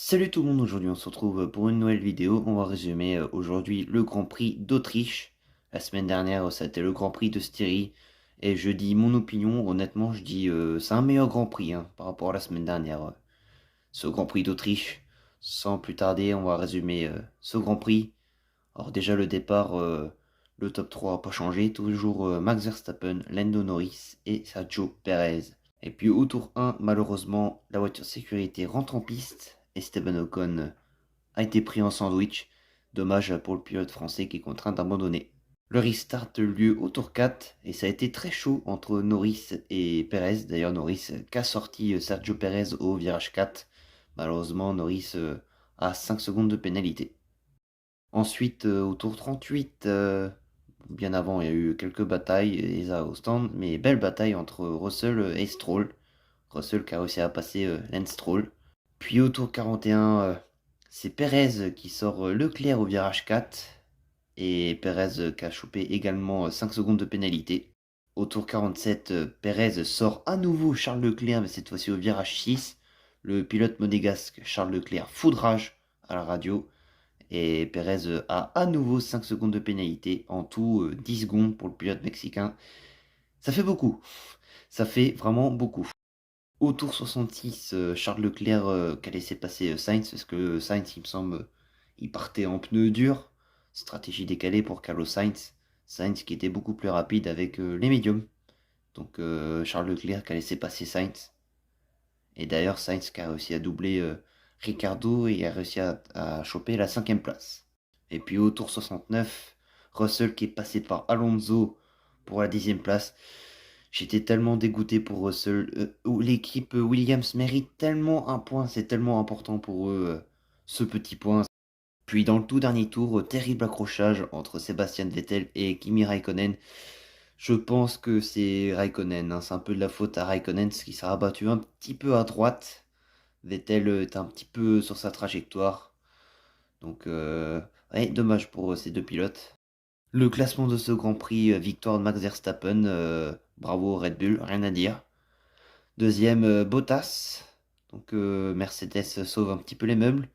Salut tout le monde, aujourd'hui on se retrouve pour une nouvelle vidéo. On va résumer aujourd'hui le Grand Prix d'Autriche. La semaine dernière, ça a été le Grand Prix de Styrie. Et je dis mon opinion, honnêtement, je dis c'est un meilleur Grand Prix par rapport à la semaine dernière. Ce Grand Prix d'Autriche. Sans plus tarder, on va résumer ce Grand Prix. Alors déjà le départ, le top 3 n'a pas changé. Toujours Max Verstappen, Lando Norris et Sergio Perez. Et puis au tour 1, malheureusement, la voiture sécurité rentre en piste. Esteban Ocon a été pris en sandwich. Dommage pour le pilote français qui est contraint d'abandonner. Le restart a eu lieu au tour 4 et ça a été très chaud entre Norris et Perez. D'ailleurs, Norris qu'a sorti Sergio Perez au virage 4. Malheureusement, Norris a 5 secondes de pénalité. Ensuite, au tour 38, bien avant, il y a eu quelques batailles et ça au stand, mais belle bataille entre Russell et Stroll. Russell qui a réussi à passer Lance Stroll. Puis au tour 41, c'est Perez qui sort Leclerc au virage 4. Et Perez qui a chopé également 5 secondes de pénalité. Au tour 47, Perez sort à nouveau Charles Leclerc, mais cette fois-ci au virage 6. Le pilote monégasque Charles Leclerc foudrage à la radio. Et Perez a à nouveau 5 secondes de pénalité. En tout, 10 secondes pour le pilote mexicain. Ça fait beaucoup. Ça fait vraiment beaucoup. Au tour 66, Charles Leclerc qui a laissé passer Sainz, parce que Sainz, il me semble, il partait en pneu dur. Stratégie décalée pour Carlos Sainz. Sainz qui était beaucoup plus rapide avec les médiums. Donc Charles Leclerc qui a laissé passer Sainz. Et d'ailleurs, Sainz qui a réussi à doubler Ricardo et a réussi à choper la 5e place. Et puis au tour 69, Russell qui est passé par Alonso pour la 10e place. J'étais tellement dégoûté pour Russell. L'équipe Williams mérite tellement un point, c'est tellement important pour eux, ce petit point. Puis dans le tout dernier tour, terrible accrochage entre Sébastien Vettel et Kimi Raikkonen. Je pense que c'est Raikkonen, c'est un peu de la faute à Raikkonen, ce qui s'est rabattu un petit peu à droite. Vettel est un petit peu sur sa trajectoire. Donc, ouais, dommage pour ces deux pilotes. Le classement de ce Grand Prix, victoire de Max Verstappen, bravo Red Bull, rien à dire. Deuxième, Bottas, donc Mercedes sauve un petit peu les meubles.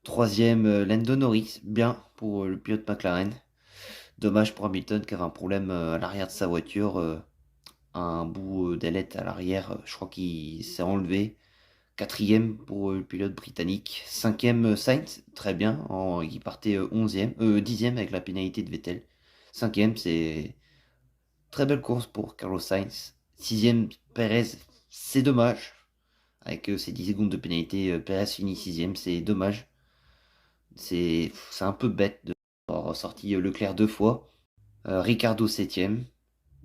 Troisième, Lando Norris, bien pour le pilote McLaren. Dommage pour Hamilton qui avait un problème à l'arrière de sa voiture, un bout d'ailette à l'arrière, je crois qu'il s'est enlevé. Quatrième pour le pilote britannique. Cinquième, Sainz, très bien, il partait 10e avec la pénalité de Vettel. Cinquième, c'est très belle course pour Carlos Sainz. Sixième, Perez, c'est dommage. Avec ses 10 secondes de pénalité, Perez finit sixième, c'est dommage. C'est un peu bête de avoir sorti Leclerc 2 fois. Ricardo septième,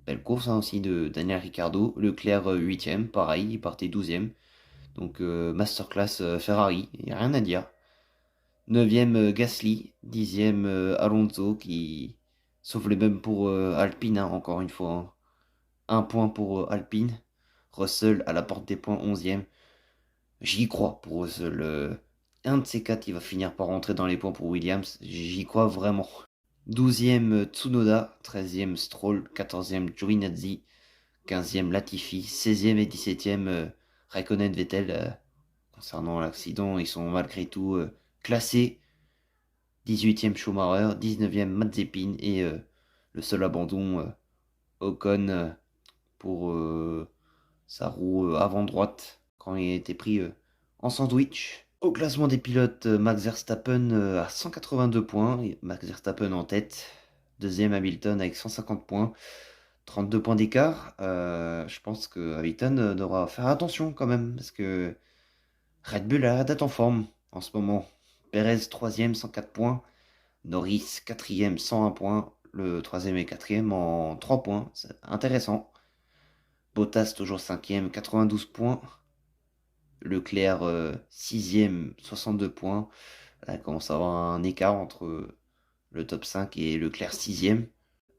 belle course aussi de Daniel Ricardo. Leclerc huitième, pareil, il partait 12e. Donc masterclass Ferrari, il n'y a rien à dire. Neuvième Gasly, dixième Alonso qui sauve les mêmes pour Alpine, encore une fois, hein. Un point pour Alpine. Russell à la porte des points, onzième. J'y crois pour Russell. Un de ces quatre, il va finir par rentrer dans les points pour Williams. J'y crois vraiment. Douzième Tsunoda, treizième Stroll, quatorzième Giovinazzi, quinzième Latifi, seizième et dix-septième Raikkonen Vettel. Concernant l'accident, ils sont malgré tout classés. Dix-huitième Schumacher, dix-neuvième Mazepin et le seul abandon Ocon pour sa roue avant droite quand il a été pris en sandwich. Au classement des pilotes, Max Verstappen a 182 points, Max Verstappen en tête. Deuxième Hamilton avec 150 points, 32 points d'écart. Je pense que Hamilton devra faire attention quand même, parce que Red Bull a la date en forme en ce moment. Perez troisième, 104 points. Norris quatrième, 101 points. Le troisième et quatrième en 3 points. C'est intéressant. Bottas toujours cinquième, 92 points. Leclerc sixième, 62 points. Là, il commence à avoir un écart entre le top 5 et Leclerc sixième.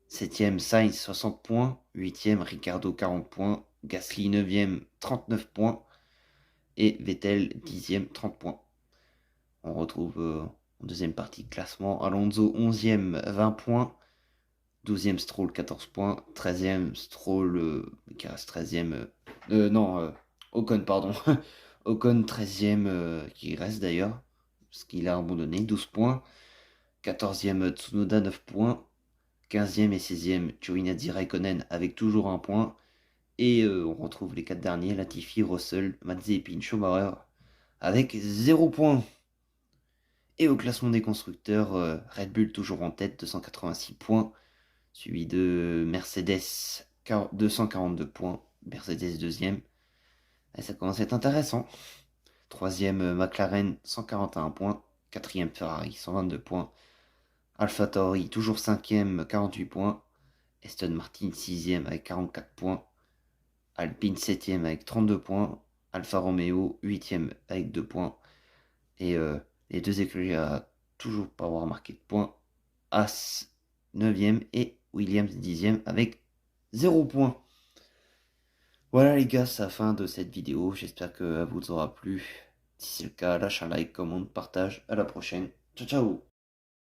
Septième, Sainz 60 points. Huitième, Ricardo 40 points. Gasly neuvième, 39 points. Et Vettel dixième, 30 points. On retrouve en deuxième partie de classement Alonso 11e, 20 points. 12e Stroll, 14 points. 13e Stroll qui reste 13e. Non, Ocon, pardon. Ocon 13e qui reste d'ailleurs, parce qu'il a abandonné, 12 points. 14e Tsunoda 9 points. 15e et 16e Giovinazzi Raikkonen avec toujours un point. Et on retrouve les 4 derniers, Latifi, Russell, Mazepin, Schumacher avec 0 points. Et au classement des constructeurs, Red Bull toujours en tête, 286 points, suivi de Mercedes, 242 points, Mercedes deuxième. Et ça commence à être intéressant. Troisième, McLaren, 141 points. Quatrième, Ferrari, 122 points. AlphaTauri, toujours cinquième, 48 points. Aston Martin, sixième, avec 44 points. Alpine, septième, avec 32 points. Alfa Romeo, huitième, avec 2 points. Et les deux écuries à toujours pas avoir marqué de points. As 9e et Williams 10e avec 0 points. Voilà les gars, c'est la fin de cette vidéo. J'espère qu'elle vous aura plu. Si c'est le cas, lâchez un like, commente, partage. À la prochaine. Ciao ciao.